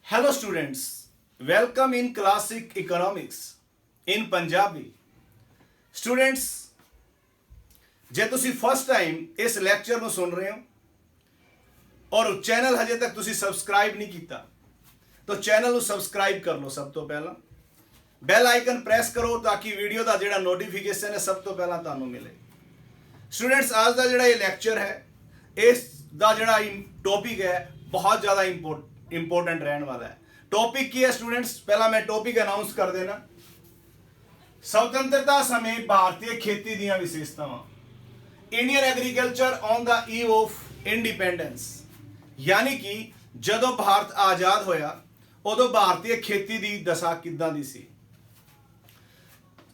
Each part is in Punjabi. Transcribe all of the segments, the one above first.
Hello students, welcome in Classic Economics in Punjabi. Students, ਜੇ ਤੁਸੀਂ ਫਸਟ ਟਾਈਮ ਇਸ ਲੈਕਚਰ ਨੂੰ ਸੁਣ ਰਹੇ ਹੋ ਔਰ ਚੈਨਲ ਹਜੇ ਤੱਕ ਤੁਸੀਂ ਸਬਸਕ੍ਰਾਈਬ ਨਹੀਂ ਕੀਤਾ ਤਾਂ ਚੈਨਲ ਨੂੰ ਸਬਸਕ੍ਰਾਈਬ ਕਰ ਲਓ। ਸਭ ਤੋਂ ਪਹਿਲਾਂ ਬੈਲ ਆਈਕਨ ਪ੍ਰੈਸ ਕਰੋ ਤਾਂ ਕਿ ਵੀਡੀਓ ਦਾ ਜਿਹੜਾ ਨੋਟੀਫਿਕੇਸ਼ਨ ਹੈ ਸਭ ਤੋਂ ਪਹਿਲਾਂ ਤੁਹਾਨੂੰ ਮਿਲੇ। ਸਟੂਡੈਂਟਸ, ਅੱਜ ਦਾ ਜਿਹੜਾ ਇਹ ਲੈਕਚਰ ਹੈ ਇਸ ਦਾ ਜਿਹੜਾ ਟੌਪਿਕ ਹੈ ਬਹੁਤ ਜ਼ਿਆਦਾ इंपॉर्टेंट रहने वाला है। टॉपिक की है स्टूडेंट्स, पहला मैं टॉपिक अनाउंस कर देना। स्वतंत्रता समय भारतीय खेती ਦੀਆਂ ਵਿਸ਼ੇਸ਼ਤਾਵਾਂ। Indian agriculture on the eve of independence, यानी कि ਜਦੋਂ ਭਾਰਤ ਆਜ਼ਾਦ ਹੋਇਆ ਉਦੋਂ ਭਾਰਤੀ ਖੇਤੀ ਦੀ ਦਸ਼ਾ ਕਿੱਦਾਂ ਦੀ ਸੀ।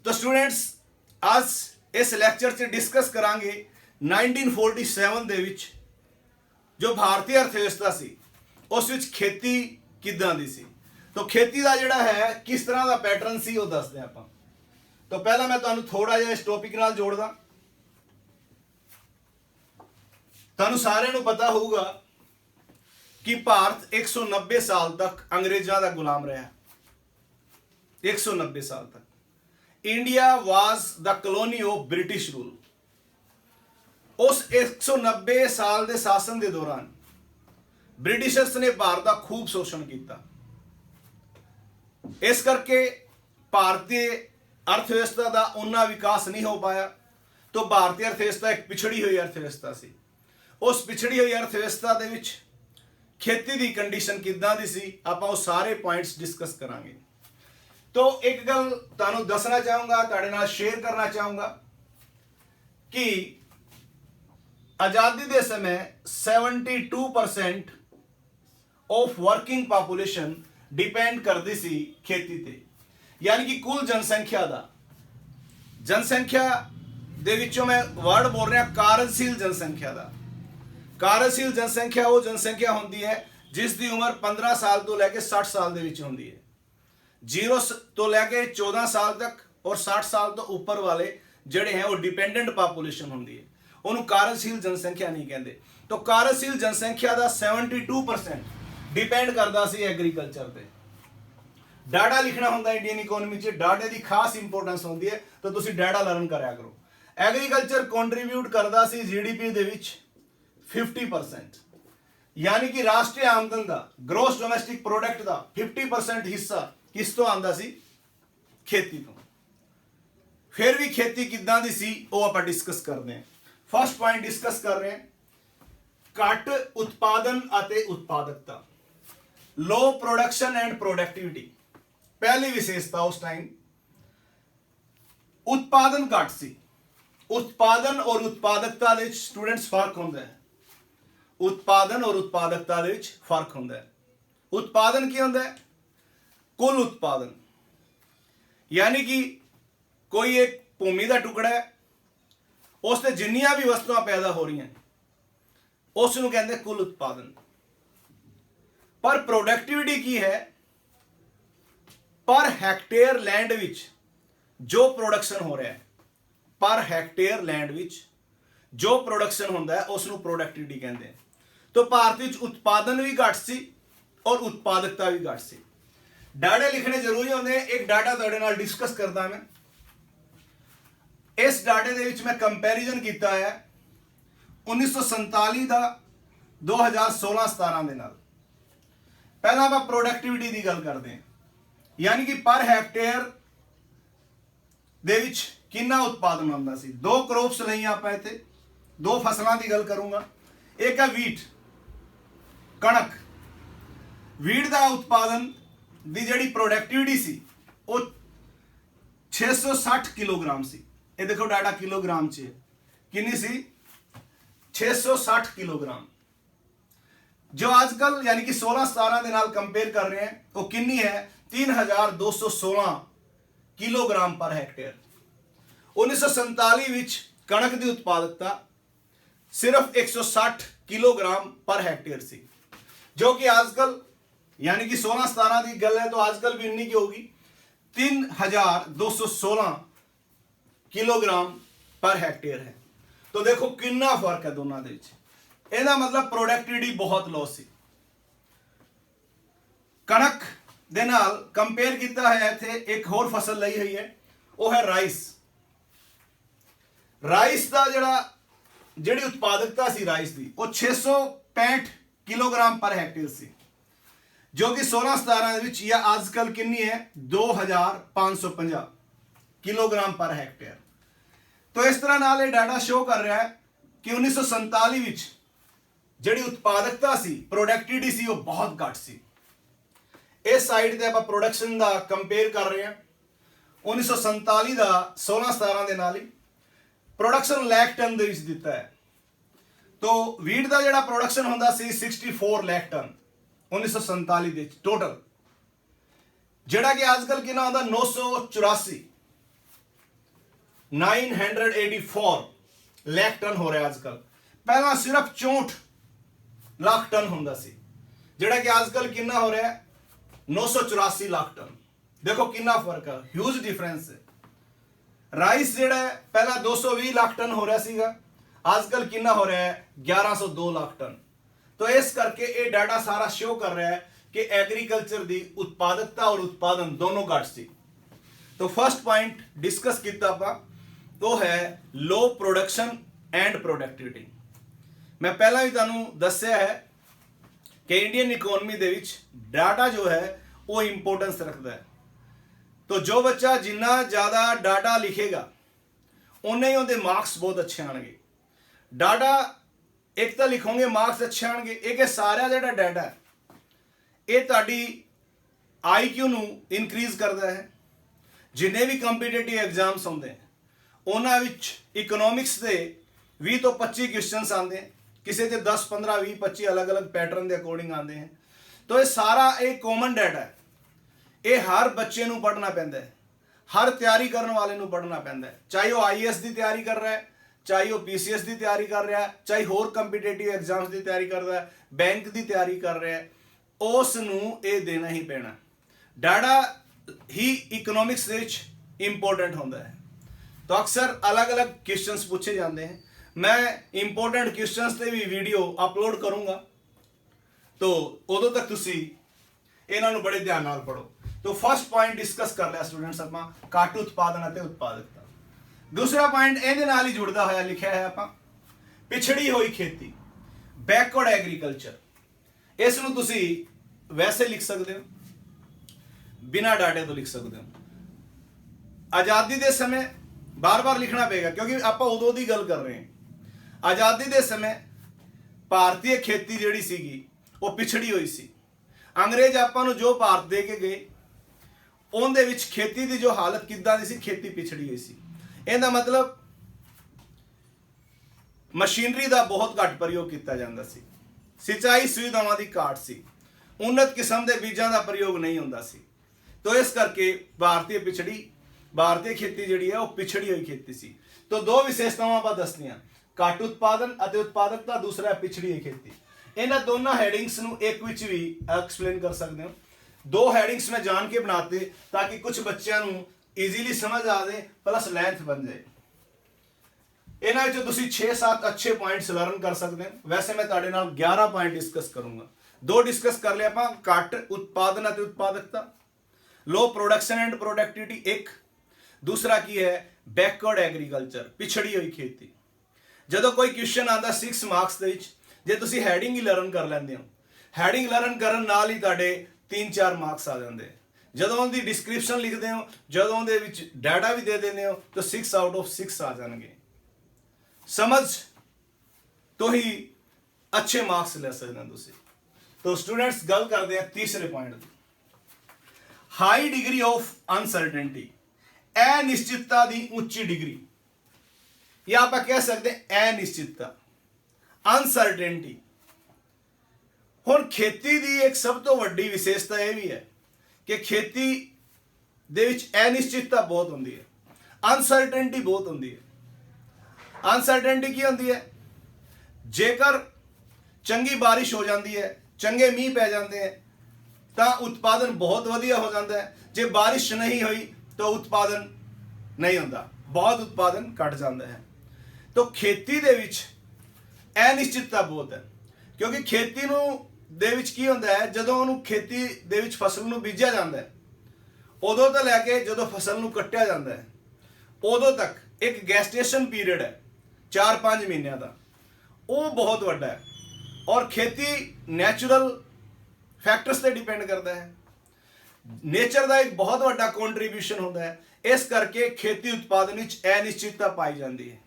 ਤਾਂ ਸਟੂਡੈਂਟਸ, ਅੱਜ ਇਸ ਲੈਕਚਰ 'ਚ ਡਿਸਕਸ ਕਰਾਂਗੇ 1947 ਦੇ ਵਿੱਚ ਜੋ ਭਾਰਤੀ ਅਰਥਵਿਵਸਥਾ ਸੀ ਉਸ ਵਿੱਚ ਖੇਤੀ ਕਿੱਦਾਂ ਦੀ ਸੀ। ਤਾਂ ਖੇਤੀ ਦਾ ਜਿਹੜਾ ਹੈ ਕਿਸ ਤਰ੍ਹਾਂ ਦਾ ਪੈਟਰਨ ਸੀ ਉਹ ਦੱਸਦੇ ਆਪਾਂ। ਤਾਂ ਪਹਿਲਾਂ ਮੈਂ ਤੁਹਾਨੂੰ ਥੋੜਾ ਜਿਹਾ ਇਸ ਟੌਪਿਕ ਨਾਲ ਜੋੜਦਾ। ਤੁਹਾਨੂੰ ਸਾਰਿਆਂ ਨੂੰ ਪਤਾ ਹੋਊਗਾ ਕਿ ਭਾਰਤ 190 ਸਾਲ ਤੱਕ ਅੰਗਰੇਜ਼ਾਂ ਦਾ ਗੁਲਾਮ ਰਿਹਾ। 190 ਸਾਲ ਤੱਕ India was the colony of British rule. ਉਸ 190 ਸਾਲ ਦੇ ਸ਼ਾਸਨ ਦੇ ਦੌਰਾਨ ਬ੍ਰਿਟਿਸ਼ਰਸ ਨੇ ਭਾਰਤ ਦਾ ਖੂਬ ਸ਼ੋਸ਼ਣ ਕੀਤਾ। ਇਸ ਕਰਕੇ ਭਾਰਤੀ ਅਰਥਵਿਵਸਥਾ ਦਾ ਉਨਾ ਵਿਕਾਸ ਨਹੀਂ ਹੋ ਪਾਇਆ। ਤਾਂ ਭਾਰਤੀ ਅਰਥਵਿਵਸਥਾ ਇੱਕ ਪਿਛੜੀ ਹੋਈ ਅਰਥਵਿਵਸਥਾ ਸੀ। ਉਸ ਪਿਛੜੀ ਹੋਈ ਅਰਥਵਿਵਸਥਾ ਦੇ ਵਿੱਚ ਖੇਤੀ ਦੀ ਕੰਡੀਸ਼ਨ ਕਿੱਦਾਂ ਦੀ ਸੀ ਆਪਾਂ ਉਹ ਸਾਰੇ ਪੁਆਇੰਟਸ ਡਿਸਕਸ ਕਰਾਂਗੇ। ਤਾਂ ਇੱਕ ਗੱਲ ਤੁਹਾਨੂੰ ਦੱਸਣਾ ਚਾਹੂੰਗਾ, ਤੁਹਾਡੇ ਨਾਲ ਸ਼ੇਅਰ ਕਰਨਾ ਚਾਹੂੰਗਾ ਕਿ ਆਜ਼ਾਦੀ ਦੇ ਸਮੇਂ 72% ਆਫ ਵਰਕਿੰਗ ਪਾਪੂਲੇਸ਼ਨ ਡਿਪੈਂਡ ਕਰਦੀ ਸੀ ਖੇਤੀ ਤੇ। ਯਾਨੀ ਕਿ ਕੁੱਲ ਜਨਸੰਖਿਆ ਦੇ ਵਿੱਚੋਂ ਮੈਂ ਵਰਡ ਬੋਲ ਰਿਹਾ ਕਾਰਜਸ਼ੀਲ ਜਨਸੰਖਿਆ ਦਾ। ਕਾਰਜਸ਼ੀਲ ਜਨਸੰਖਿਆ ਉਹ ਜਨਸੰਖਿਆ ਹੁੰਦੀ ਹੈ ਜਿਸ ਦੀ ਉਮਰ 15 ਸਾਲ ਤੋਂ ਲੈ ਕੇ 60 ਸਾਲ ਦੇ ਵਿੱਚ ਹੁੰਦੀ ਹੈ। 0 ਤੋਂ ਲੈ ਕੇ 14 ਸਾਲ ਤੱਕ ਔਰ 60 ਸਾਲ ਤੋਂ ਉੱਪਰ ਵਾਲੇ ਜਿਹੜੇ ਹੈ ਉਹ ਡਿਪੈਂਡੈਂਟ ਪਾਪੂਲੇਸ਼ਨ ਹੁੰਦੀ ਹੈ। ਉਹਨੂੰ ਕਾਰਜਸ਼ੀਲ ਜਨਸੰਖਿਆ ਨਹੀਂ ਕਹਿੰਦੇ। ਤਾਂ ਕਾਰਜਸ਼ੀਲ ਜਨਸੰਖਿਆ ਦਾ 72% ਡਿਪੈਂਡ ਕਰਦਾ ਸੀ ਐਗਰੀਕਲਚਰ ਤੇ। ਡਾਟਾ ਲਿਖਣਾ ਹੁੰਦਾ ਇੰਡੀਅਨ ਇਕਨੋਮੀ 'ਚ, ਡਾਟੇ ਦੀ ਖਾਸ ਇੰਪੋਰਟੈਂਸ ਹੁੰਦੀ ਹੈ। ਤਾਂ ਤੁਸੀਂ ਡਾਟਾ ਲਰਨ ਕਰਿਆ ਕਰੋ। ਐਗਰੀਕਲਚਰ ਕੰਟਰੀਬਿਊਟ ਕਰਦਾ ਸੀ ਜੀਡੀਪੀ ਦੇ ਵਿੱਚ 50%, ਯਾਨੀ ਕਿ ਰਾਸ਼ਟਰੀ ਆਮਦਨ ਦਾ, ਗ੍ਰੋਸ ਡੋਮੈਸਟਿਕ ਪ੍ਰੋਡਕਟ ਦਾ 50% ਹਿੱਸਾ ਕਿਸ ਤੋਂ ਆਉਂਦਾ ਸੀ? ਖੇਤੀ ਤੋਂ। ਫਿਰ ਵੀ ਖੇਤੀ ਕਿੱਦਾਂ ਦੀ ਸੀ ਉਹ ਆਪਾਂ ਡਿਸਕਸ ਕਰਦੇ ਹਾਂ। ਫਸਟ ਪੁਆਇੰਟ ਡਿਸਕਸ ਕਰ ਰਹੇ ਹਾਂ, ਘੱਟ ਉਤਪਾਦਨ ਅਤੇ ਉਤਪਾਦਕਤਾ, ਲੋ ਪ੍ਰੋਡਕਸ਼ਨ ਐਂਡ ਪ੍ਰੋਡਕਟਿਵਿਟੀ। ਪਹਿਲੀ ਵਿਸ਼ੇਸ਼ਤਾ ਉਸ ਟਾਈਮ ਉਤਪਾਦਨ ਘੱਟ ਸੀ। ਉਤਪਾਦਨ ਔਰ ਉਤਪਾਦਕਤਾ ਦੇ ਵਿੱਚ ਸਟੂਡੈਂਟਸ ਫਰਕ ਹੁੰਦਾ ਹੈ। ਉਤਪਾਦਨ ਔਰ ਉਤਪਾਦਕਤਾ ਦੇ ਵਿੱਚ ਫਰਕ ਹੁੰਦਾ ਹੈ। ਉਤਪਾਦਨ ਕੀ ਹੁੰਦਾ ਹੈ? ਕੁੱਲ ਉਤਪਾਦਨ, ਯਾਨੀ ਕਿ ਕੋਈ ਇੱਕ ਭੂਮੀ ਦਾ ਟੁਕੜਾ ਹੈ, ਉਸ ਤੇ ਜਿੰਨੀਆਂ ਵੀ ਵਸਤੂਆਂ ਪੈਦਾ ਹੋ ਰਹੀਆਂ ਉਸ ਨੂੰ ਕਹਿੰਦੇ ਕੁੱਲ ਉਤਪਾਦਨ। ਪਰ ਪ੍ਰੋਡਕਟਿਵਿਟੀ ਕੀ ਹੈ? ਪਰ ਹੈਕਟੇਅਰ ਲੈਂਡ ਵਿੱਚ ਜੋ ਪ੍ਰੋਡਕਸ਼ਨ ਹੋ ਰਿਹਾ ਹੈ, ਪਰ ਹੈਕਟੇਅਰ ਲੈਂਡ ਵਿੱਚ ਜੋ ਪ੍ਰੋਡਕਸ਼ਨ ਹੁੰਦਾ ਹੈ ਉਸ ਨੂੰ ਪ੍ਰੋਡਕਟਿਵਿਟੀ ਕਹਿੰਦੇ। ਤਾਂ ਭਾਰਤ ਵਿੱਚ ਉਤਪਾਦਨ ਵੀ ਘੱਟ ਸੀ ਔਰ ਉਤਪਾਦਕਤਾ ਵੀ ਘੱਟ ਸੀ। ਡਾਟੇ ਲਿਖਣੇ ਜ਼ਰੂਰੀ ਹੁੰਦੇ। ਇੱਕ ਡਾਟਾ ਤੁਹਾਡੇ ਨਾਲ ਡਿਸਕਸ ਕਰਦਾ ਮੈਂ। ਇਸ ਡਾਟੇ ਦੇ ਵਿੱਚ ਮੈਂ ਕੰਪੈਰੀਜ਼ਨ ਕੀਤਾ ਹੈ 1947 ਦਾ 2016-17 ਦੇ ਨਾਲ। ਪਹਿਲਾਂ ਆਪਾਂ ਪ੍ਰੋਡਕਟਿਵਿਟੀ ਦੀ ਗੱਲ ਕਰਦੇ ਹਾਂ, ਯਾਨੀ ਕਿ ਪਰ ਹੈਕਟੇਅਰ ਦੇ ਵਿੱਚ ਕਿੰਨਾ ਉਤਪਾਦਨ ਹੁੰਦਾ ਸੀ। ਦੋ ਕ੍ਰੌਪਸ ਲਈਆਂ ਆਪਾਂ ਇੱਥੇ, ਦੋ ਫਸਲਾਂ ਦੀ ਗੱਲ ਕਰੂੰਗਾ। ਇੱਕ ਹੈ ਵੀਟ, ਕਣਕ। ਵੀਟ ਦਾ ਉਤਪਾਦਨ ਦੀ ਜਿਹੜੀ ਪ੍ਰੋਡਕਟਿਵਿਟੀ ਸੀ ਉਹ 660 ਕਿਲੋਗ੍ਰਾਮ ਸੀ। ਇਹ ਦੇਖੋ ਡਾਟਾ ਕਿਲੋਗ੍ਰਾਮ 'ਚ ਕਿੰਨੀ ਸੀ? 660 ਕਿਲੋਗ੍ਰਾਮ। ਜੋ ਅੱਜ ਕੱਲ ਯਾਨੀ ਕਿ 16-17 ਦੇ ਨਾਲ ਕੰਪੇਅਰ ਕਰ ਰਹੇ हैं ਉਹ ਕਿੰਨੀ ਹੈ? 3216 ਕਿਲੋਗ੍ਰਾਮ ਪਰ ਹੈਕਟੇਅਰ। 1947 ਵਿੱਚ ਕਣਕ ਦੀ ਉਤਪਾਦਕਤਾ ਸਿਰਫ 160 ਕਿਲੋਗ੍ਰਾਮ ਪਰ ਹੈਕਟੇਅਰ ਸੀ, ਜੋ ਕਿ ਅੱਜ ਕੱਲ यानी कि 16-17 की गल है तो आजकल भी इन्नी की होगी 3216 किलोग्राम पर हेक्टेयर है। तो देखो कितना फर्क है दोनों दे विच। ਇਹਦਾ मतलब प्रोडक्टिविटी बहुत लो सी। कणक ਦੇ ਨਾਲ ਕੰਪੇਅਰ ਕੀਤਾ ਹੋਇਆ ਇੱਥੇ ਇੱਕ ਹੋਰ ਫਸਲ ਲਈ ਹੋਈ ਹੈ, ਉਹ ਹੈ ਰਾਈਸ। ਰਾਈਸ ਦਾ ਜਿਹੜੀ ਉਤਪਾਦਕਤਾ ਸੀ ਰਾਈਸ ਦੀ, ਉਹ 665 ਕਿਲੋਗ੍ਰਾਮ ਪਰ ਹੈਕਟੇਅਰ ਸੀ, ਜੋ ਕਿ 16-17 ਦੇ ਵਿੱਚ ਜਾਂ ਅੱਜ ਕੱਲ ਕਿੰਨੀ ਹੈ 2550 ਕਿਲੋਗ੍ਰਾਮ ਪਰ ਹੈਕਟੇਅਰ। तो इस तरह नाल डाटा शो कर रहा है कि 1947 ਵਿੱਚ ਜਿਹੜੀ ਉਤਪਾਦਕਤਾ ਸੀ, ਪ੍ਰੋਡਕਟਿਵਿਟੀ ਸੀ, ਉਹ ਬਹੁਤ ਘੱਟ ਸੀ। ਇਸ ਸਾਈਡ ਤੇ ਆਪਾਂ ਪ੍ਰੋਡਕਸ਼ਨ ਦਾ ਕੰਪੇਅਰ ਕਰ ਰਹੇ ਹਾਂ 1947 ਦਾ 16-17 ਦੇ ਨਾਲ ਹੀ ਪ੍ਰੋਡਕਸ਼ਨ ਲੱਖ ਟਨ ਦੇ ਵਿੱਚ ਦਿੱਤਾ ਹੈ। तो ਵੀਟ ਦਾ ਜਿਹੜਾ ਪ੍ਰੋਡਕਸ਼ਨ ਹੁੰਦਾ ਸੀ 64 ਲੱਖ ਟਨ 1947 ਦੇ ਵਿੱਚ ਟੋਟਲ, ਜਿਹੜਾ ਕਿ ਅੱਜ ਕੱਲ ਕਿੰਨਾ ਹੁੰਦਾ 984 984 ਲੱਖ ਟਨ ਹੋ ਰਿਹਾ ਅੱਜ ਕੱਲ। ਪਹਿਲਾਂ ਸਿਰਫ 64 ਲੱਖ ਟਨ ਹੁੰਦਾ ਸੀ, ਜਿਹੜਾ ਕਿ ਅੱਜ ਕੱਲ ਕਿੰਨਾ ਹੋ ਰਿਹਾ 984 ਲੱਖ ਟਨ। ਦੇਖੋ ਕਿੰਨਾ ਫਰਕ ਹੈ, ਹਿਊਜ ਡਿਫਰੈਂਸ ਹੈ। ਰਾਈਸ ਜਿਹੜਾ ਹੈ ਪਹਿਲਾਂ 220 ਲੱਖ ਟਨ ਹੋ ਰਿਹਾ ਸੀਗਾ, ਅੱਜ ਕੱਲ ਕਿੰਨਾ ਹੋ ਰਿਹਾ ਹੈ 1102 ਲੱਖ ਟਨ। तो इस करके ये डाटा सारा शो कर रहा है कि एग्रीकल्चर दी उत्पादकता और उत्पादन दोनों घट सी। तो फर्स्ट पॉइंट डिस्कस किया आपा वो है लो प्रोडक्शन एंड प्रोडक्टिविटी। मैं पहला भी तुहानू दस्सिया है कि Indian economy they which data जो है वो इंपोर्टेंस रखता है। तो जो बच्चा जिन्ना ज़्यादा डाटा लिखेगा उन्ने ही उहदे मार्क्स बहुत अच्छे आएंगे। डाटा एक तो लिखोगे मार्क्स अच्छे आएंगे, एक सारा जो डाटा है ये ताड़ी IQ नू इनक्रीज करता है। जिन्हें भी कंपीटेटिव एग्जाम्स आते हैं उन्होंने इकोनॉमिक्स के 20 तो 25 क्वेश्चन आते हैं, किसी के 10 15 20 25 अलग अलग पैटर्न के अकॉर्डिंग आते हैं। तो ये सारा एक कॉमन डाटा है, ये हर बच्चे नू पढ़ना पैंदा है, हर तैयारी करने वाले नू पढ़ना पैंदा है, चाहे वो IAS की तैयारी कर रहा है, चाहे वो PCS की तैयारी कर रहा है, चाहे होर कंपीटेटिव एग्जाम्स की तैयारी कर रहा है, बैंक की तैयारी कर रहा है, उस नू ये देना ही पैना। डाटा ही इकोनॉमिक्स इंपोर्टेंट होता है। तो अक्सर अलग अलग क्वेश्चंस पूछे जाते हैं, मैं इंपोर्टेंट क्वेश्चंस से भी वीडियो अपलोड करूँगा, तो उदों तक तुसी इन्हां नू बड़े ध्यान नाल पढ़ो। तो फर्स्ट पॉइंट डिस्कस कर लिया स्टूडेंट्स आपां घट उत्पादन अते उत्पादकता। दूसरा पॉइंट ਇਹਦੇ ਨਾਲ ਹੀ जुड़दा होया लिखा है ਆਪਾਂ पिछड़ी हुई खेती, बैकवर्ड एग्रीकल्चर। इस नू तुसी वैसे लिख सकते हो, बिना डाटे तो लिख सकते हो। आज़ादी के समय बार बार लिखना पेगा क्योंकि आप उदों की गल कर रहे हैं। आज़ादी के समय भारतीय खेती जिहड़ी सीगी वो पिछड़ी हुई सी। अंग्रेज आपां नू जो भारत दे के गए उहदे विच खेती की जो हालत किद्दां दी सी, खेती पिछड़ी हुई सी। ਇਹਦਾ मतलब मशीनरी का बहुत घट प्रयोग किया जाता सी, सिंचाई सुविधावां की घाट सी, उन्नत किस्म के बीजों का प्रयोग नहीं होंदा सी। तो इस करके भारतीय खेती जिहड़ी है वो पिछड़ी हुई खेती सी। तो दो विशेषतावां आपां दसनियां, घट उत्पादन अते उत्पादकता, दूसरा है पिछड़ी हुई खेती। इन्हां दोनों हैडिंग्स नूं एक विच भी एक्सप्लेन कर सकते हो। दो हैडिंग्स मैं जान के बनाते ताकि कुछ बच्चों नूं ईजीली समझ आ जाए, प्लस लेंथ बन जाए। इन्हां विचों तुसीं 6-7 अच्छे पॉइंट्स लर्न कर सकते हैं। वैसे मैं तुहाडे नाल 11 पॉइंट डिस्कस करूँगा। दो डिस्कस कर लिया आपां, घट उत्पादन अते उत्पादकता, लो प्रोडक्शन एंड प्रोडक्टिविटी एक, दूसरा की है बैकवर्ड एग्रीकल्चर, पिछड़ी हुई खेती। जदों कोई क्वेश्चन आता 6 मार्क्स दे विच, जे तुसीं हैडिंग ही लर्न कर लैंदे हो, हैडिंग लर्न करन नाल ही तुहाडे 3-4 मार्क्स आ जांदे। जदों उनकी डिस्क्रिप्शन लिखते हो, जदों दे विच डाटा भी दे देने हो, तो 6 आउट ऑफ 6 आ जाएंगे। समझ तो ही अच्छे मार्क्स ले सकते हैं तुसीं। तो स्टूडेंट्स गल करते हैं तीसरे पॉइंट की, हाई डिग्री ऑफ अनसर्टेनिटी, अनिश्चितता की उच्ची डिग्री, या आप कह सकते हैं अनिश्चितता, अनसर्टेनिटी। हुण खेती की एक सब तो वड्डी विशेषता यह भी है कि खेती दे विच अनिश्चितता बहुत होंदी है, अनसर्टेनिटी बहुत होंदी है। अनसर्टेनिटी की होंदी है, जेकर चंगी बारिश हो जाती है, चंगे मीह पै जाते हैं तो उत्पादन बहुत वधिया हो जाता है। जे बारिश नहीं हुई तो उत्पादन नहीं होता, बहुत उत्पादन घट जाता है। तो खेती दे विच अनिश्चितता बहुत है, क्योंकि खेती नूं ਦੇ ਵਿੱਚ ਕੀ ਹੁੰਦਾ ਹੈ, ਜਦੋਂ ਉਹਨੂੰ ਖੇਤੀ ਦੇ ਵਿੱਚ ਫਸਲ ਨੂੰ ਬੀਜਿਆ ਜਾਂਦਾ ਹੈ, ਉਦੋਂ ਤੋਂ ਲੈ ਕੇ ਜਦੋਂ ਫਸਲ ਨੂੰ ਕੱਟਿਆ ਜਾਂਦਾ ਹੈ, ਉਦੋਂ ਤੱਕ ਇੱਕ ਗੈਸਟੇਸ਼ਨ ਪੀਰੀਅਡ ਹੈ 4-5 ਮਹੀਨਿਆਂ ਦਾ, ਉਹ ਬਹੁਤ ਵੱਡਾ ਹੈ। ਔਰ ਖੇਤੀ ਨੈਚੁਰਲ ਫੈਕਟਰਸ ਤੇ ਡਿਪੈਂਡ ਕਰਦਾ ਹੈ, ਨੇਚਰ ਦਾ ਇੱਕ ਬਹੁਤ ਵੱਡਾ ਕੰਟਰੀਬਿਊਸ਼ਨ ਹੁੰਦਾ ਹੈ। ਇਸ ਕਰਕੇ ਖੇਤੀ ਉਤਪਾਦਨ ਵਿੱਚ ਅਨਿਸ਼ਚਿਤਤਾ ਪਾਈ ਜਾਂਦੀ ਹੈ।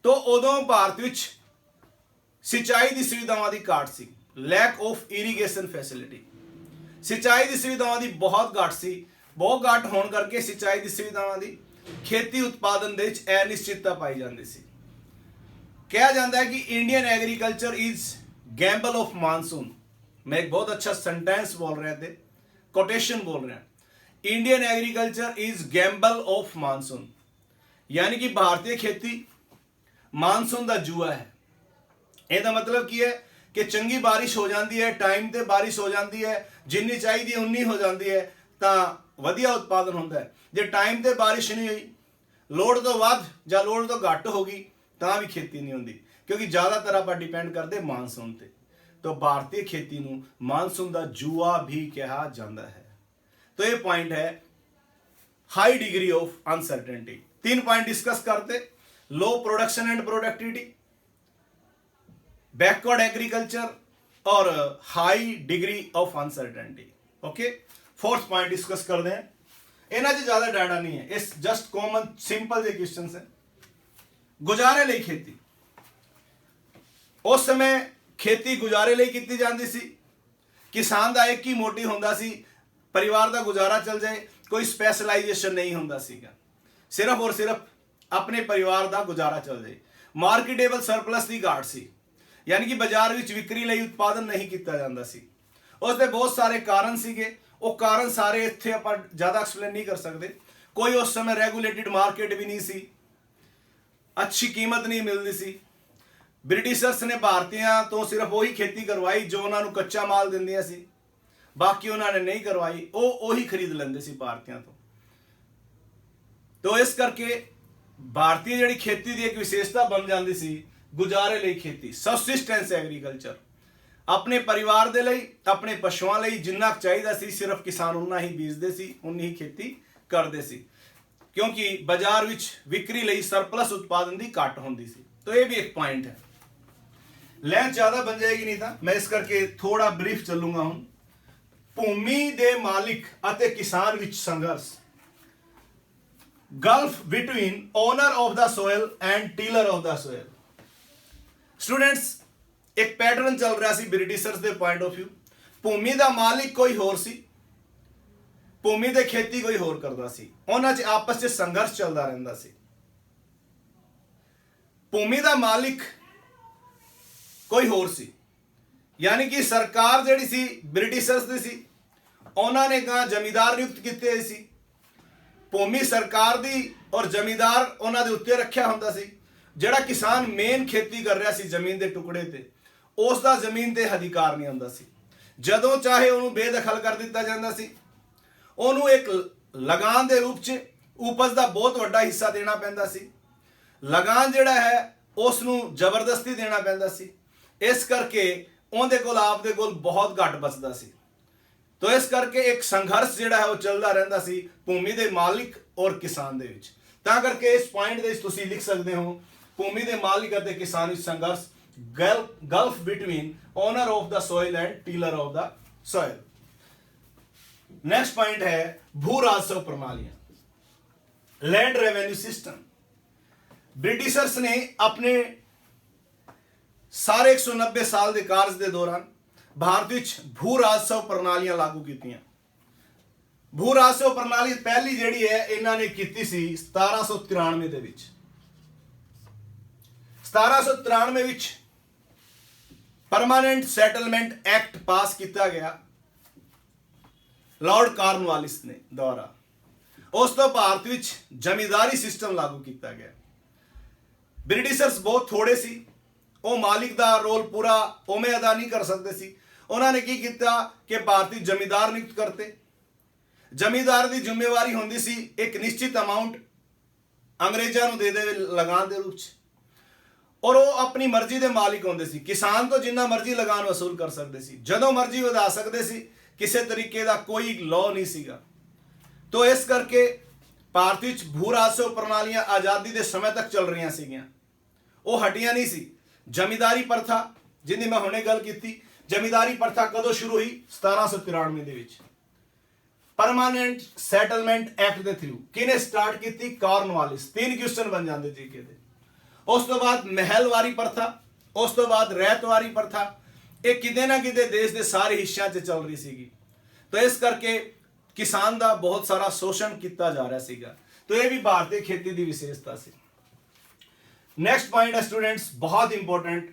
ਤੋਂ ਉਦੋਂ ਭਾਰਤ ਵਿੱਚ ਸਿੰਚਾਈ ਦੀ ਸੁਵਿਧਾਵਾਂ ਦੀ ਘਾਟ ਸੀ, ਲੈਕ ਆਫ ਇਰੀਗੇਸ਼ਨ ਫੈਸਿਲਿਟੀ। ਸਿੰਚਾਈ ਦੀ ਸੁਵਿਧਾਵਾਂ ਦੀ ਬਹੁਤ ਘਾਟ ਸੀ, ਬਹੁਤ ਘਾਟ ਹੋਣ ਕਰਕੇ ਸਿੰਚਾਈ ਦੀ ਸੁਵਿਧਾਵਾਂ ਦੀ ਖੇਤੀ ਉਤਪਾਦਨ ਦੇ ਵਿੱਚ ਅਨਿਸ਼ਚਿਤਤਾ ਪਾਈ ਜਾਂਦੀ ਸੀ। ਕਿਹਾ ਜਾਂਦਾ ਹੈ ਕਿ Indian agriculture is Gamble of monsoon. मैं एक बहुत अच्छा सेंटेंस बोल रहे थे, कोटेशन बोल रहे हैं, Indian agriculture is Gamble of monsoon, यानी कि भारतीय खेती मानसून का जुआ है। ਇਹਦਾ ਮਤਲਬ ਕੀ ਹੈ ਕਿ ਚੰਗੀ ਬਾਰਿਸ਼ ਹੋ ਜਾਂਦੀ ਹੈ, ਟਾਈਮ ਤੇ ਬਾਰਿਸ਼ ਹੋ ਜਾਂਦੀ ਹੈ, ਜਿੰਨੀ ਚਾਹੀਦੀ ਉਨੀ ਹੋ ਜਾਂਦੀ ਹੈ ਤਾਂ ਵਧੀਆ ਉਤਪਾਦਨ ਹੁੰਦਾ ਹੈ। ਜੇ ਟਾਈਮ ਤੇ ਬਾਰਿਸ਼ ਨਹੀਂ ਹੋਈ, ਲੋੜ ਤੋਂ ਵੱਧ ਜਾਂ ਲੋੜ ਤੋਂ ਘੱਟ ਹੋ ਗਈ, ਤਾਂ ਵੀ ਖੇਤੀ ਨਹੀਂ ਹੁੰਦੀ, ਕਿਉਂਕਿ ਜ਼ਿਆਦਾਤਰ ਆਪਾਂ ਡਿਪੈਂਡ ਕਰਦੇ ਮਾਨਸੂਨ ਤੇ। ਤਾਂ ਭਾਰਤੀ ਖੇਤੀ ਨੂੰ ਮਾਨਸੂਨ ਦਾ ਜੂਆ ਵੀ ਕਿਹਾ ਜਾਂਦਾ ਹੈ। ਤਾਂ ਇਹ ਪੁਆਇੰਟ ਹੈ high degree of uncertainty. 3 point discuss करते, low production and productivity, backward agriculture और high degree of uncertainty. Okay, 4th point discuss करते हैं। इन्हां च ज्यादा डाटा नहीं है, इस जस्ट कॉमन सिंपल जे क्वेश्चन है। गुजारे ਲਈ खेती, उस समय खेती गुजारे ਲਈ ਕੀਤੀ ਜਾਂਦੀ ਸੀ। किसान ਦਾ ਇੱਕ ਹੀ ਮੋਟਿਵ ਹੁੰਦਾ ਸੀ, परिवार का गुजारा चल जाए, कोई स्पैशलाइजेशन नहीं ਹੁੰਦਾ ਸੀਗਾ, सिर्फ और सिर्फ अपने परिवार का गुजारा चल जाए। मार्केटेबल सरप्लस की घाट सी, यानी कि बाजार ਵਿੱਚ ਵਿਕਰੀ ਲਈ ਉਤਪਾਦਨ ਨਹੀਂ ਕੀਤਾ ਜਾਂਦਾ ਸੀ। ਉਸ ਦੇ ਬਹੁਤ ਸਾਰੇ ਕਾਰਨ ਸੀਗੇ, ਉਹ ਕਾਰਨ ਸਾਰੇ ਇੱਥੇ ਆਪਾਂ ਜ਼ਿਆਦਾ ਐਕਸਪਲੇਨ ਨਹੀਂ ਕਰ ਸਕਦੇ। ਕੋਈ ਉਸ ਸਮੇਂ ਰੈਗੂਲੇਟਿਡ ਮਾਰਕੀਟ ਵੀ ਨਹੀਂ ਸੀ, ਅੱਛੀ ਕੀਮਤ ਨਹੀਂ ਮਿਲਦੀ ਸੀ। ਬ੍ਰਿਟਿਸ਼ਰਸ ਨੇ ਭਾਰਤੀਆਂ ਤੋਂ ਸਿਰਫ ਉਹੀ ਖੇਤੀ ਕਰਵਾਈ ਜੋ ਉਹਨਾਂ ਨੂੰ ਕੱਚਾ ਮਾਲ ਦਿੰਦੀਆਂ ਸੀ, ਬਾਕੀ ਉਹਨਾਂ ਨੇ ਨਹੀਂ ਕਰਵਾਈ, ਉਹ ਉਹੀ ਖਰੀਦ ਲੈਂਦੇ ਸੀ ਭਾਰਤੀਆਂ ਤੋਂ। तो इस करके भारतीय ਜਿਹੜੀ ਖੇਤੀ ਦੀ ਇੱਕ ਵਿਸ਼ੇਸ਼ਤਾ ਬਣ ਜਾਂਦੀ ਸੀ ਗੁਜ਼ਾਰੇ ਲਈ ਖੇਤੀ, ਸਬਸਿਸਟੈਂਸ ਐਗਰੀਕਲਚਰ। ਆਪਣੇ ਪਰਿਵਾਰ ਦੇ ਲਈ, ਆਪਣੇ ਪਸ਼ੂਆਂ ਲਈ ਜਿੰਨਾ ਚਾਹੀਦਾ ਸੀ ਸਿਰਫ ਕਿਸਾਨ ਉਨਾ ਹੀ ਬੀਜਦੇ ਸੀ, ਉਨੀ ਹੀ ਖੇਤੀ ਕਰਦੇ ਸੀ, ਕਿਉਂਕਿ ਬਾਜ਼ਾਰ ਵਿੱਚ ਵਿਕਰੀ ਲਈ ਸਰਪਲਸ ਉਤਪਾਦਨ ਦੀ ਘਾਟ ਹੁੰਦੀ ਸੀ। तो ये भी एक पॉइंट है। ਲੈਂਥ ਜ਼ਿਆਦਾ ਬਣ ਜਾਏਗੀ ਨਹੀਂ ਤਾਂ ਮੈਂ ਇਸ ਕਰਕੇ ਥੋੜਾ ਬਰੀਫ ਚੱਲੂਗਾ ਹੁਣ। ਭੂਮੀ ਦੇ ਮਾਲਿਕ ਅਤੇ ਕਿਸਾਨ ਵਿੱਚ ਸੰਘਰਸ਼, gulf between owner of the soil and tiller of the soil. Students, एक पैटर्न चल रहा सी ब्रिटिशर्स दे पॉइंट ऑफ व्यू। भूमि का मालिक कोई होर सी, भूमि ते खेती कोई होर करदा सी, उन्हां च आपस च संघर्ष चलदा रहिंदा सी। भूमि का मालिक कोई होर सी, यानी कि सरकार जिहड़ी सी ब्रिटिशर्स दी सी, उन्हां ने कहा जमींदार नियुक्त कीते सी। भूमि सरकार दी और जमींदार उन्हां दे उत्ते रखिया हुंदा सी। जिहड़ा किसान मेन खेती कर रहा सी जमीन के टुकड़े ते, उस दा जमीन ते अधिकार नहीं हुंदा सी। जदों चाहे उहनूं बेदखल कर दिता जांदा सी, उहनूं एक लगान दे रूप च उपज दा बहुत वड्डा हिस्सा देना पैंदा सी। लगान जिहड़ा है उस नूं जबरदस्ती देना पैंदा सी, इस करके उहदे कोल आप दे कोल बहुत घट बचदा सी। तो इस करके एक संघर्ष जिहड़ा है वो चलता रहिंदा सी भूमि के मालिक और किसान दे विच। तां करके इस पॉइंट दे विच तुसीं लिख सकते हो भूमि के मालिक और किसान विच संघर्ष, gulf between owner of the soil and tiller of the soil. Next point है भू राजस्व प्रणालियां, लैंड रेवेन्यू सिस्टम। ब्रिटिशर्स ने अपने सारे 190 साल के कार्य के दौरान भारत ਵਿੱਚ भू राजस्व ਪ੍ਰਣਾਲੀਆਂ ਲਾਗੂ ਕੀਤੀਆਂ। भू राजस्व ਪ੍ਰਣਾਲੀ ਪਹਿਲੀ ਜਿਹੜੀ ਹੈ ਇਹਨਾਂ ਨੇ ਕੀਤੀ ਸੀ 1793 ਦੇ ਵਿੱਚ। 1793 ਵਿੱਚ ਪਰਮਾਨੈਂਟ ਸੈਟਲਮੈਂਟ ਐਕਟ ਪਾਸ ਕੀਤਾ ਗਿਆ ਲਾਰਡ ਕਾਰਨਵਾਲਿਸ ਨੇ ਦੁਆਰਾ। ਉਸ ਤੋਂ ਭਾਰਤ ਵਿੱਚ ਜ਼ਮੀਂਦਾਰੀ ਸਿਸਟਮ ਲਾਗੂ ਕੀਤਾ ਗਿਆ। ਬ੍ਰਿਟਿਸ਼ਰਸ ਬਹੁਤ ਥੋੜੇ ਸੀ, ਉਹ ਮਾਲਿਕ ਦਾ ਰੋਲ ਪੂਰਾ ਉਵੇਂ ਅਦਾ ਨਹੀਂ ਕਰ ਸਕਦੇ ਸੀ। उन्होंने की किया कि भारतीय जमींदार नियुक्त करते। जमींदार की जिम्मेवारी होंदी सी एक निश्चित अमाउंट अंग्रेजों को दे दे लगान के रूप च। ਔਰ ਉਹ ਆਪਣੀ ਮਰਜ਼ੀ ਦੇ ਮਾਲਿਕ ਹੁੰਦੇ ਸੀ। ਕਿਸਾਨ ਤੋਂ ਜਿੰਨਾ ਮਰਜ਼ੀ ਲਗਾਨ ਵਸੂਲ ਕਰ ਸਕਦੇ ਸੀ, ਜਦੋਂ ਮਰਜ਼ੀ ਵਧਾ ਸਕਦੇ ਸੀ, ਕਿਸੇ ਤਰੀਕੇ ਦਾ ਕੋਈ ਲਾਅ ਨਹੀਂ ਸੀਗਾ। ਤੋ ਇਸ ਕਰਕੇ ਭਾਰਤ ਵਿੱਚ ਭੂ ਰਾਜਸਵ ਪ੍ਰਣਾਲੀਆਂ ਆਜ਼ਾਦੀ ਦੇ ਸਮੇਂ ਤੱਕ ਚੱਲ ਰਹੀਆਂ ਸੀਗੀਆਂ, ਉਹ ਹਟੀਆਂ ਨਹੀਂ ਸੀ। ਜ਼ਮੀਂਦਾਰੀ ਪ੍ਰਥਾ ਜਿਹਦੀ ਮੈਂ ਹੁਣੇ ਗੱਲ ਕੀਤੀ, ਜ਼ਮੀਂਦਾਰੀ ਪ੍ਰਥਾ ਕਦੋਂ ਸ਼ੁਰੂ ਹੋਈ? 1793 ਦੇ ਵਿੱਚ ਪਰਮਾਨੈਂਟ ਸੈਟਲਮੈਂਟ ਐਕਟ ਦੇ ਥਰੂ। ਕਿਹਨੇ ਸਟਾਰਟ ਕੀਤੀ? ਕਾਰਨਵਾਲਿਸ। 3 ਕੁਐਸਚਨ ਬਣ ਜਾਂਦੇ ਜੀ ਦੇ। ਉਸ ਤੋਂ ਬਾਅਦ ਮਹਿਲਵਾਰੀ ਪ੍ਰਥਾ, ਉਸ ਤੋਂ ਬਾਅਦ ਰਹਿਤਵਾਰੀ ਪ੍ਰਥਾ। ਇਹ ਕਿਤੇ ਨਾ ਕਿਤੇ ਦੇਸ਼ ਦੇ ਸਾਰੇ ਹਿੱਸਿਆਂ 'ਚ ਚੱਲ ਰਹੀ ਸੀਗੀ। ਤਾਂ ਇਸ ਕਰਕੇ ਕਿਸਾਨ ਦਾ ਬਹੁਤ ਸਾਰਾ ਸ਼ੋਸ਼ਣ ਕੀਤਾ ਜਾ ਰਿਹਾ ਸੀਗਾ। ਤਾਂ ਇਹ ਵੀ ਭਾਰਤੀ ਖੇਤੀ ਦੀ ਵਿਸ਼ੇਸ਼ਤਾ ਸੀ। ਨੈਕਸਟ ਪੁਆਇੰਟ ਹੈ ਸਟੂਡੈਂਟਸ, ਬਹੁਤ ਇੰਪੋਰਟੈਂਟ,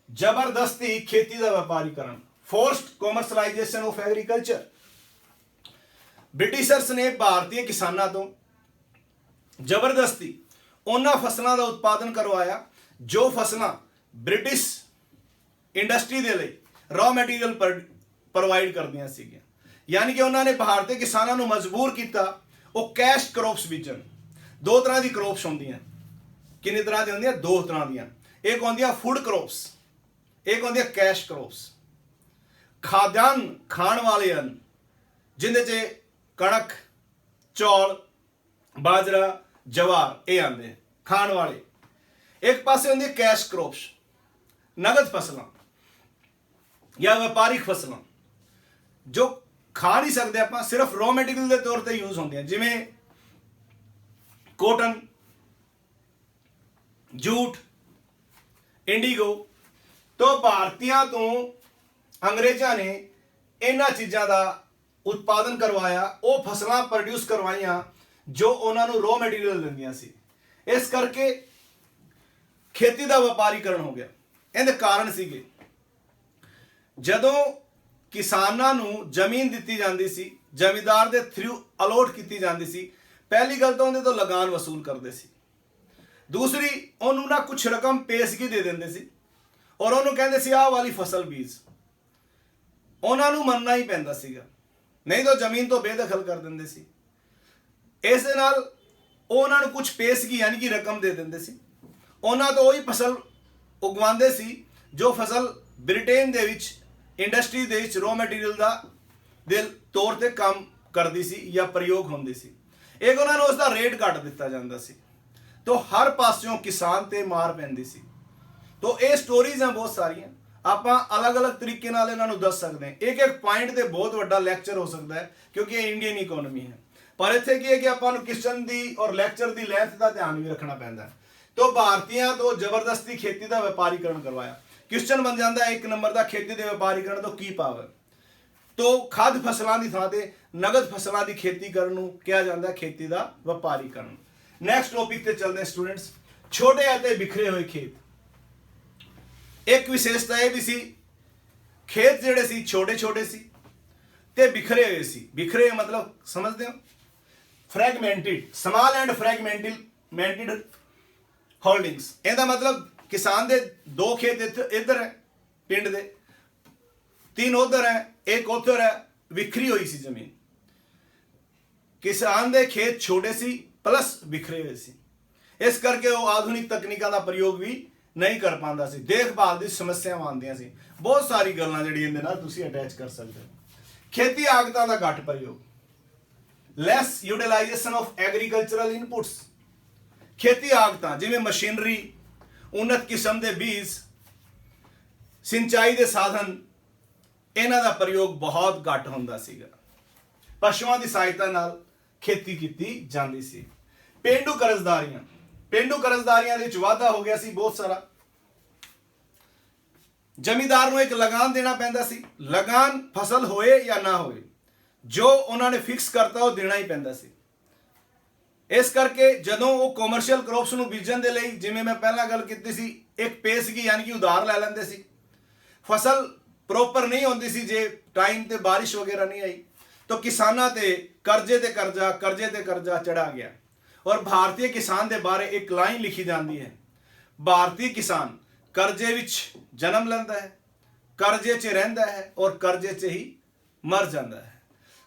ਜ਼ਬਰਦਸਤੀ ਖੇਤੀ ਦਾ ਵਪਾਰੀਕਰਨ, ਫੋਰਸਡ ਕਮਰਸ਼ਲਾਈਜੇਸ਼ਨ ਆਫ ਐਗਰੀਕਲਚਰ। ਬ੍ਰਿਟਿਸ਼ਰਸ ਨੇ ਭਾਰਤੀ ਕਿਸਾਨਾਂ ਤੋਂ ਜ਼ਬਰਦਸਤੀ ਉਹਨਾਂ ਫਸਲਾਂ ਦਾ ਉਤਪਾਦਨ ਕਰਵਾਇਆ ਜੋ ਫਸਲਾਂ ਬ੍ਰਿਟਿਸ਼ ਇੰਡਸਟਰੀ ਦੇ ਲਈ ਰॉ ਮਟੀਰੀਅਲ ਪ੍ਰੋਵਾਈਡ ਕਰਦੀਆਂ ਸੀਗੀਆਂ। ਯਾਨੀ ਕਿ ਉਹਨਾਂ ਨੇ ਭਾਰਤੀ ਕਿਸਾਨਾਂ ਨੂੰ ਮਜਬੂਰ ਕੀਤਾ ਉਹ ਕੈਸ਼ ਕ੍ਰੌਪਸ ਬੀਜਣ। 2 ਤਰ੍ਹਾਂ ਦੀ ਕ੍ਰੌਪਸ ਹੁੰਦੀਆਂ। ਕਿੰਨੀ ਤਰ੍ਹਾਂ ਦੀਆਂ ਹੁੰਦੀਆਂ? 2 ਤਰ੍ਹਾਂ ਦੀਆਂ। ਇੱਕ ਹੁੰਦੀਆਂ ਫੂਡ ਕ੍ਰੌਪਸ, ਇੱਕ ਹੁੰਦੀਆਂ ਕੈਸ਼ ਕ੍ਰੌਪਸ। ਖਾਦਿਆਨ ਖਾਣ ਵਾਲੇ ਹਨ ਜਿਨ੍ਹਾਂ 'ਚ ਕਣਕ, ਚੌਲ, ਬਾਜਰਾ, ਜਵਾਰ ਇਹ ਆਉਂਦੇ ਖਾਣ ਵਾਲੇ। ਇੱਕ ਪਾਸੇ ਹੁੰਦੀ ਕੈਸ਼ ਕ੍ਰੌਪਸ, ਨਗਦ ਫਸਲਾਂ ਜਾਂ ਵਪਾਰਿਕ ਫਸਲਾਂ ਜੋ ਖਾ ਨਹੀਂ ਸਕਦੇ ਆਪਾਂ, ਸਿਰਫ ਰॉ ਮਟੀਰੀਅਲ ਦੇ ਤੌਰ ਤੇ ਯੂਜ਼ ਹੁੰਦੀਆਂ, ਜਿਵੇਂ ਕੋਟਨ, ਜੂਟ, ਇੰਡੀਗੋ। ਤੋਂ ਭਾਰਤੀਆਂ ਤੋਂ ਅੰਗਰੇਜ਼ਾਂ ਨੇ ਇਹਨਾਂ ਚੀਜ਼ਾਂ ਦਾ ਉਤਪਾਦਨ ਕਰਵਾਇਆ, ਉਹ ਫਸਲਾਂ ਪ੍ਰੋਡਿਊਸ ਕਰਵਾਈਆਂ ਜੋ ਉਹਨਾਂ ਨੂੰ ਰॉ ਮਟੀਰੀਅਲ ਦਿੰਦੀਆਂ ਸੀ। ਇਸ ਕਰਕੇ ਖੇਤੀ ਦਾ ਵਪਾਰੀਕਰਨ ਹੋ ਗਿਆ। ਇਹਦੇ ਕਾਰਨ ਸੀਗੇ, ਜਦੋਂ ਕਿਸਾਨਾਂ ਨੂੰ ਜ਼ਮੀਨ ਦਿੱਤੀ ਜਾਂਦੀ ਸੀ, ਜ਼ਮੀਂਦਾਰ ਦੇ ਥਰੂ ਅਲੋਟ ਕੀਤੀ ਜਾਂਦੀ ਸੀ, ਪਹਿਲੀ ਗੱਲ ਤਾਂ ਉਹਦੇ ਤੋਂ ਲਗਾਨ ਵਸੂਲ ਕਰਦੇ ਸੀ। ਦੂਸਰੀ, ਉਹਨੂੰ ਨਾ ਕੁਝ ਰਕਮ ਪੇਸ਼ਗੀ ਦੇ ਦਿੰਦੇ ਸੀ ਔਰ ਉਹਨੂੰ ਕਹਿੰਦੇ ਸੀ ਆਹ ਵਾਲੀ ਫਸਲ ਬੀਜ। ਉਹਨਾਂ ਨੂੰ ਮੰਨਣਾ ਹੀ ਪੈਂਦਾ ਸੀਗਾ, ਨਹੀਂ ਤਾਂ ਜ਼ਮੀਨ ਤੋਂ ਬੇਦਖਲ ਕਰ ਦਿੰਦੇ ਸੀ। ਇਸ ਦੇ ਨਾਲ ਉਹ ਉਹਨਾਂ ਨੂੰ ਕੁਝ ਪੇਸ਼ਗੀ ਯਾਨੀ ਕਿ ਰਕਮ ਦੇ ਦਿੰਦੇ ਸੀ। ਉਹਨਾਂ ਤੋਂ ਉਹੀ ਫਸਲ ਉਗਵਾਉਂਦੇ ਸੀ ਜੋ ਫਸਲ ਬ੍ਰਿਟੇਨ ਦੇ ਵਿੱਚ ਇੰਡਸਟਰੀ ਦੇ ਵਿੱਚ ਰॉ ਮਟੀਰੀਅਲ ਦੇ ਤੌਰ ਤੇ ਕੰਮ ਕਰਦੀ ਸੀ ਜਾਂ ਪ੍ਰਯੋਗ ਹੁੰਦੀ ਸੀ। ਇੱਕ ਉਹਨਾਂ ਨੂੰ ਉਸ ਦਾ ਰੇਟ ਘੱਟ ਦਿੱਤਾ ਜਾਂਦਾ ਸੀ। ਤੋਂ ਹਰ ਪਾਸਿਓਂ ਕਿਸਾਨ ਤੇ ਮਾਰ ਪੈਂਦੀ ਸੀ। ਤੋਂ ਇਹ ਸਟੋਰੀਜ਼ ਆ ਬਹੁਤ ਸਾਰੀਆਂ, ਆਪਾਂ ਅਲੱਗ-ਅਲੱਗ ਤਰੀਕੇ ਨਾਲ ਇਹਨਾਂ ਨੂੰ ਦੱਸ ਸਕਦੇ ਹਾਂ। ਇੱਕ ਪੁਆਇੰਟ ਤੇ ਬਹੁਤ ਵੱਡਾ ਲੈਕਚਰ ਹੋ ਸਕਦਾ ਹੈ ਕਿਉਂਕਿ ਇਹ ਇੰਡੀਅਨ ਇਕਨੋਮੀ ਹੈ। ਪਰ ਇੱਥੇ ਕੀ ਹੈ ਕਿ ਆਪਾਂ ਨੂੰ ਕਿਸ਼ਨ ਦੀ ਔਰ ਲੈਕਚਰ ਦੀ ਲੈਂਥ ਦਾ ਧਿਆਨ ਵੀ ਰੱਖਣਾ ਪੈਂਦਾ ਹੈ। ਤੋਂ ਭਾਰਤੀਆਂ ਤੋਂ ਜ਼ਬਰਦਸਤੀ ਖੇਤੀ ਦਾ ਵਪਾਰੀਕਰਨ ਕਰਵਾਇਆ। ਕੁਐਸਚਨ ਬਣ ਜਾਂਦਾ ਹੈ 1 ਨੰਬਰ ਦਾ, ਖੇਤੀ ਦੇ ਵਪਾਰੀਕਰਨ ਤੋਂ ਕੀ ਭਾਵ ਹੈ? ਤੋਂ ਖਾਦ ਫਸਲਾਂ ਦੀ ਥਾਂ ਤੇ ਨਗਦ ਫਸਲਾਂ ਦੀ ਖੇਤੀ ਕਰਨ ਨੂੰ ਕਿਹਾ ਜਾਂਦਾ ਹੈ ਖੇਤੀ ਦਾ ਵਪਾਰੀਕਰਨ। ਨੈਕਸਟ ਟੌਪਿਕ ਤੇ ਚੱਲਦੇ ਸਟੂਡੈਂਟਸ, ਛੋਟੇ ਅਤੇ ਬਿਖਰੇ ਹੋਏ ਖੇਤ। ਇੱਕ ਵਿਸ਼ੇਸ਼ਤਾ ਇਹ ਵੀ ਸੀ, ਖੇਤ ਜਿਹੜੇ ਸੀ ਛੋਟੇ ਸੀ ਤੇ ਬਿਖਰੇ ਹੋਏ ਸੀ। ਬਿਖਰੇ ਮਤਲਬ ਸਮਝਦੇ ਹੋ? ਫ੍ਰੈਗਮੈਂਟਡ, ਸਮਾਲ ਐਂਡ ਫ੍ਰੈਗਮੈਂਟਡ ਹੋਲਡਿੰਗਸ। ਇਹਦਾ ਮਤਲਬ ਕਿਸਾਨ ਦੇ 2 ਖੇਤ ਇੱਧਰ ਹੈ ਪਿੰਡ ਦੇ, 3 ਉਧਰ ਹੈ, ਇੱਕ ਉੱਧਰ ਹੈ, ਵਿਖਰੀ ਹੋਈ ਸੀ ਜ਼ਮੀਨ। ਕਿਸਾਨ ਦੇ ਖੇਤ ਛੋਟੇ ਸੀ ਪਲੱਸ ਵਿਖਰੇ ਹੋਏ ਸੀ। ਇਸ ਕਰਕੇ ਉਹ ਆਧੁਨਿਕ ਤਕਨੀਕਾਂ ਦਾ ਪ੍ਰਯੋਗ ਵੀ ਨਹੀਂ ਕਰ ਪਾਉਂਦਾ ਸੀ। ਦੇਖਭਾਲ ਦੀ ਸਮੱਸਿਆਵਾਂ ਆਉਂਦੀਆਂ ਸੀ। ਬਹੁਤ ਸਾਰੀ ਗੱਲਾਂ ਜਿਹੜੀਆਂ ਇਹਦੇ ਨਾਲ ਤੁਸੀਂ ਅਟੈਚ ਕਰ ਸਕਦੇ ਹੋ। ਖੇਤੀ ਆਗਤਾਂ ਦਾ ਘੱਟ ਪ੍ਰਯੋਗ, ਲੈਸ ਯੂਟਿਲਾਈਜੇਸ਼ਨ ਆਫ ਐਗਰੀਕਲਚਰਲ ਇਨਪੁਟਸ। ਖੇਤੀ ਆਗਤਾਂ ਜਿਵੇਂ ਮਸ਼ੀਨਰੀ, ਉન્નਤ ਕਿਸਮ ਦੇ ਬੀਜ, ਸਿੰਚਾਈ ਦੇ ਸਾਧਨ, ਇਹਨਾਂ ਦਾ ਪ੍ਰਯੋਗ ਬਹੁਤ ਘੱਟ ਹੁੰਦਾ ਸੀਗਾ। ਪਸ਼ੂਆਂ ਦੀ ਸਹਾਇਤਾ ਨਾਲ ਖੇਤੀ ਕੀਤੀ ਜਾਂਦੀ ਸੀ। ਪੇਂਡੂ ਕਰਜ਼ਦਾਰੀਆਂ, ਪੇਂਡੂ ਕਰਜ਼ਦਾਰੀਆਂ ਦੇ ਵਿੱਚ ਵਾਧਾ ਹੋ ਗਿਆ ਸੀ ਬਹੁਤ ਸਾਰਾ। ਜ਼ਮੀਂਦਾਰ ਨੂੰ ਇੱਕ ਲਗਾਨ ਦੇਣਾ ਪੈਂਦਾ ਸੀ। ਲਗਾਨ ਫਸਲ ਹੋਏ ਜਾਂ ਨਾ ਹੋਏ, ਜੋ ਉਹਨਾਂ ਨੇ ਫਿਕਸ ਕਰਤਾ ਉਹ ਦੇਣਾ ਹੀ ਪੈਂਦਾ ਸੀ। ਇਸ ਕਰਕੇ ਜਦੋਂ ਉਹ ਕਮਰਸ਼ੀਅਲ ਕ੍ਰੌਪਸ ਨੂੰ ਬੀਜਣ ਦੇ ਲਈ, ਜਿਵੇਂ ਮੈਂ ਪਹਿਲਾਂ ਗੱਲ ਕੀਤੀ ਸੀ, ਇੱਕ ਪੇਸ਼ਗੀ ਯਾਨੀ ਕਿ ਉਧਾਰ ਲੈ ਲੈਂਦੇ ਸੀ। ਫਸਲ ਪ੍ਰੋਪਰ ਨਹੀਂ ਹੁੰਦੀ ਸੀ ਜੇ ਟਾਈਮ ਤੇ ਬਾਰਿਸ਼ ਵਗੈਰਾ ਨਹੀਂ ਆਈ, ਤਾਂ ਕਿਸਾਨਾਂ ਤੇ ਕਰਜ਼ੇ ਤੇ ਕਰਜ਼ਾ ਚੜਾ ਗਿਆ। ਔਰ ਭਾਰਤੀ ਕਿਸਾਨ ਦੇ ਬਾਰੇ ਇੱਕ ਲਾਈਨ ਲਿਖੀ ਜਾਂਦੀ ਹੈ, ਭਾਰਤੀ ਕਿਸਾਨ ਕਰਜ਼ੇ ਵਿੱਚ ਜਨਮ ਲੈਂਦਾ ਹੈ, ਕਰਜ਼ੇ 'ਚ ਰਹਿੰਦਾ ਹੈ ਔਰ ਕਰਜ਼ੇ 'ਚ ਹੀ ਮਰ ਜਾਂਦਾ ਹੈ।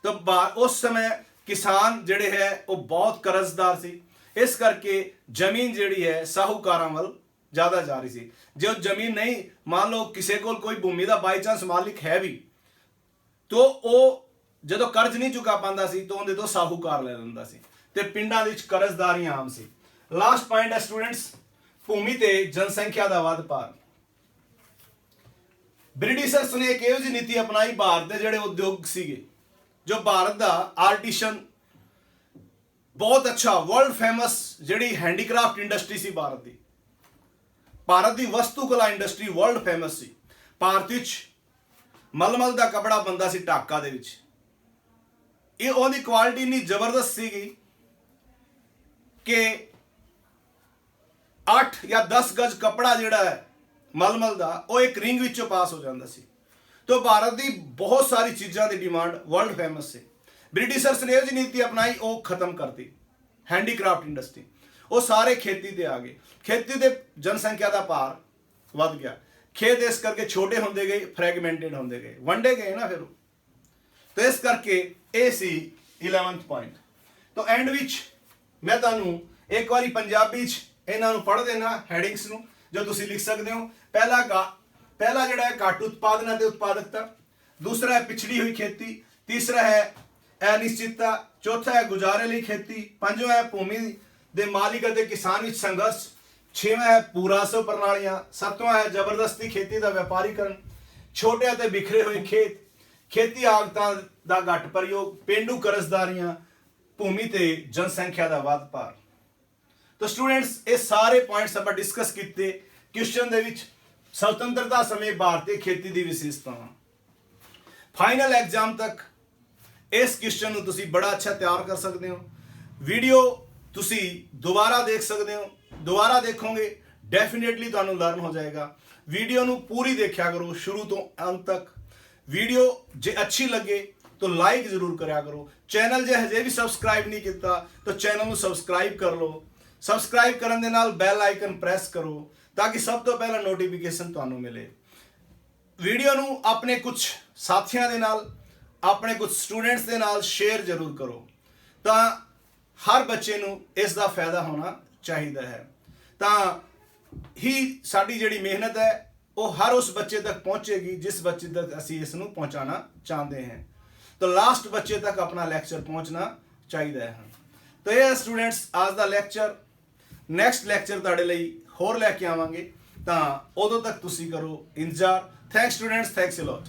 ਤਾਂ ਉਸ ਸਮੇਂ ਕਿਸਾਨ ਜਿਹੜੇ ਹੈ ਉਹ ਬਹੁਤ ਕਰਜ਼ਦਾਰ ਸੀ। ਇਸ ਕਰਕੇ ਜ਼ਮੀਨ ਜਿਹੜੀ ਹੈ ਸਾਹੂਕਾਰਾਂ ਵੱਲ ਜ਼ਿਆਦਾ ਜਾ ਰਹੀ ਸੀ। ਜੇ ਉਹ ਜ਼ਮੀਨ ਨਹੀਂ, ਮੰਨ ਲਓ ਕਿਸੇ ਕੋਲ ਕੋਈ ਭੂਮੀ ਦਾ ਬਾਈ ਚਾਂਸ ਮਾਲਿਕ ਹੈ ਵੀ, ਤੋ ਉਹ ਜਦੋਂ ਕਰਜ਼ ਨਹੀਂ ਚੁਕਾ ਪਾਉਂਦਾ ਸੀ ਤਾਂ ਉਹਦੇ ਤੋਂ ਸਾਹੂਕਾਰ ਲੈ ਲੈਂਦਾ ਸੀ, ਤੇ ਪਿੰਡਾਂ ਵਿੱਚ ਕਰਜ਼ਦਾਰੀਆਂ ਆਮ ਸੀ। ਲਾਸਟ ਪੁਆਇੰਟ ਹੈ ਸਟੂਡੈਂਟਸ, ਭੂਮੀ ਤੇ ਜਨਸੰਖਿਆ ਦਾ ਵੱਧ ਭਾਰ। ਬ੍ਰਿਟਿਸ਼ਰਸ ਨੇ ਇੱਕ ਇਹੋ ਜਿਹੀ ਨੀਤੀ ਅਪਣਾਈ, ਭਾਰਤ ਦੇ ਜਿਹੜੇ ਉਦਯੋਗ ਸੀਗੇ, ਜੋ ਭਾਰਤ ਦਾ ਆਰਟੀਸ਼ਨ ਬਹੁਤ ਅੱਛਾ ਵਰਲਡ ਫੇਮਸ ਜਿਹੜੀ ਹੈਂਡੀਕ੍ਰਾਫਟ ਇੰਡਸਟਰੀ ਸੀ ਭਾਰਤ ਦੀ ਵਸਤੂ ਕਲਾ ਇੰਡਸਟਰੀ ਵਰਲਡ ਫੇਮਸ ਸੀ। ਭਾਰਤ ਵਿੱਚ ਮਲਮਲ ਦਾ ਕਪੜਾ ਬਣਦਾ ਸੀ ਢਾਕਾ ਦੇ ਵਿੱਚ। ਇਹ ਉਹਦੀ ਕੁਆਲਿਟੀ ਇੰਨੀ ਜ਼ਬਰਦਸਤ ਸੀਗੀ ਕਿ 8 ਜਾਂ 10 ਗਜ ਕਪੜਾ ਜਿਹੜਾ ਹੈ ਮਲਮਲ ਦਾ, ਉਹ ਇੱਕ ਰਿੰਗ ਵਿੱਚੋਂ ਪਾਸ ਹੋ ਜਾਂਦਾ ਸੀ। तो भारत की बहुत सारी चीज़ों की डिमांड वर्ल्ड फेमस से। ब्रिटिशर्स ने जो नीति अपनाई वो खत्म करती, हैंडीक्राफ्ट इंडस्ट्री, वो सारे खेती ते आ गए। खेती ते जनसंख्या का भार वध गया, खेत इस करके छोटे होंदे गए, फ्रैगमेंटेड होंदे गए, वंडे गए ना फिर। तो इस करके ये सी 11th पॉइंट। तो एंड विच मैं तुहानू एक बारी पंजाबी इन्हां नू पढ़ देना हैडिंग्स नू, जो तुसीं लिख सकते हो। पहला जिहड़ा है घट उत्पादन ते उत्पादकता, दूसरा है पिछड़ी हुई खेती, तीसरा है अनिश्चितता, चौथा है गुजारे लिए खेती, पंजवां है भूमि दे मालिक अते किसान विच संघर्ष, छेवां है पूरासव प्रणालियां, सतवां है जबरदस्ती खेती का व्यापारीकरण, छोटे अते बिखरे हुए खेत, खेती आगतां दा घट प्रयोग, पेंडू कर्जदारियां, भूमि ते जनसंख्या का वध भार। तो स्टूडेंट्स ये सारे पॉइंट्स आप डिस्कस किए क्वेश्चन दे विच। स्वतंत्रता समय भारतीय खेती की विशेषतावां। फाइनल एग्जाम तक इस क्वेश्चन को तुसी बड़ा अच्छा तैयार कर सकते हो। वीडियो तुसी दोबारा देख सकते हो, दोबारा देखोगे डेफिनेटली तुहानू लर्न हो जाएगा। वीडियो नू पूरी देखा करो शुरू तो अंत तक। वीडियो जे अच्छी लगे तो लाइक जरूर करा करो। चैनल जे हजे भी सबसक्राइब नहीं किया तो चैनल को सबसक्राइब कर लो। सबसक्राइब करने दे नाल बैल आइकन प्रेस करो ताकि सब तो पहला नोटिफिकेशन तुहानू मिले। वीडियो नू अपने कुछ साथियों के नाल, अपने कुछ स्टूडेंट्स के नाल शेयर जरूर करो तो हर बच्चे नू इसका फायदा होना चाहिए है। तो ही साडी जिहड़ी मेहनत है वो हर उस बच्चे तक पहुँचेगी जिस बच्चे तक असी इसनू पहुँचाना चाहते हैं। तो लास्ट बच्चे तक अपना लैक्चर पहुँचना चाहिए है। तो ये स्टूडेंट्स आज का लैक्चर, नैक्सट लैक्चर तुहाडे लई होर लैके आवांगे, तो उदों तक तुसी करो इंतजार। Thanks students, thanks a lot.